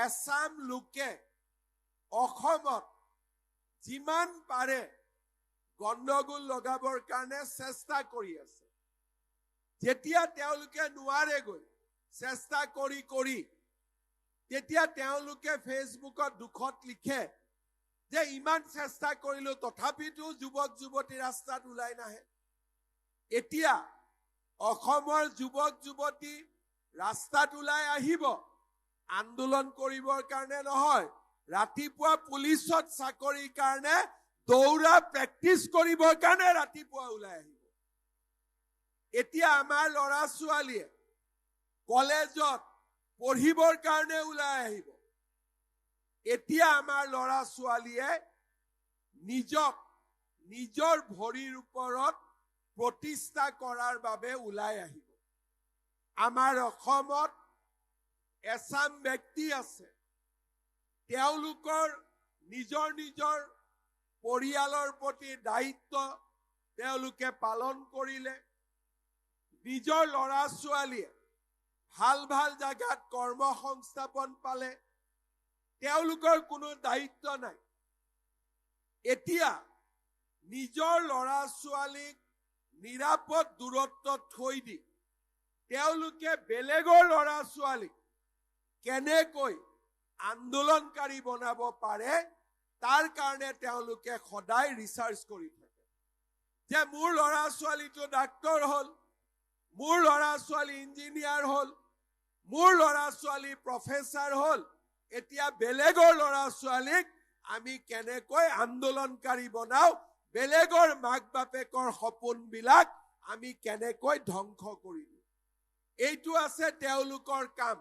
এছাম লোকে অসমত যিমান পাৰে গণ্ডগোল লগাবৰ কাৰণে চেষ্টা কৰি আছে। যেতিয়া তেওঁলোকে নোৱাৰেগৈ চেষ্টা কৰি কৰি তেতিয়া তেওঁলোকে ফেচবুকত দুখত লিখে যে ইমান চেষ্টা কৰিলো তথাপিতো যুৱক যুৱতী ৰাস্তাত ওলাই নাহে। এতিয়া অসমৰ যুৱক যুৱতী ৰাস্তাত ওলাই আহিব আন্দোলন কৰিবৰ কাৰণে নহয়, ৰাতিপুৱা পুলিচত চাকৰিৰ কাৰণে দৌৰা প্ৰেক্টিচ কৰিবৰ কাৰণে ৰাতিপুৱা ওলাই আহিব। এতিয়া আমাৰ ল'ৰা ছোৱালীয়ে কলেজত পঢ়িবৰ কাৰণে ওলাই আহিব। এতিয়া আমাৰ ল'ৰা ছোৱালীয়ে নিজৰ ভৰিৰ ওপৰত প্ৰতিষ্ঠা কৰাৰ বাবে ওলাই আহিব। আমাৰ অসমত এছাম ব্যক্তি আছে, তেওঁলোকৰ নিজৰ পৰিয়ালৰ প্ৰতি দায়িত্ব তেওঁলোকে পালন কৰিলে। নিজৰ ল'ৰা ছোৱালীয়ে ভাল ভাল জাগাত কৰ্ম সংস্থাপন পালে, তেওঁলোকৰ কোনো দায়িত্ব নাই। এতিয়া নিজৰ ল'ৰা ছোৱালীক নিৰাপদ দূৰত্বত থৈ দি তেওঁলোকে বেলেগৰ ল'ৰা ছোৱালীক কেনেকৈ আন্দোলনকাৰী বনাব পাৰে তাৰ কাৰণে তেওঁলোকে সদায় ৰিচাৰ্চ কৰি থাকে যে মোৰ ল'ৰা ছোৱালীটো ডাক্তৰ হ'ল, মোৰ ল'ৰা ছোৱালী ইঞ্জিনিয়াৰ হ'ল, মোৰ ল'ৰা ছোৱালী প্ৰফেচাৰ হ'ল, এতিয়া বেলেগৰ ল'ৰা ছোৱালীক আমি কেনেকৈ আন্দোলনকাৰী বনাও, বেলেগৰ মাক বাপেকৰ সপোনবিলাক আমি কেনেকৈ ধ্বংস কৰি দিওঁ। এইটো আছে তেওঁলোকৰ কাম।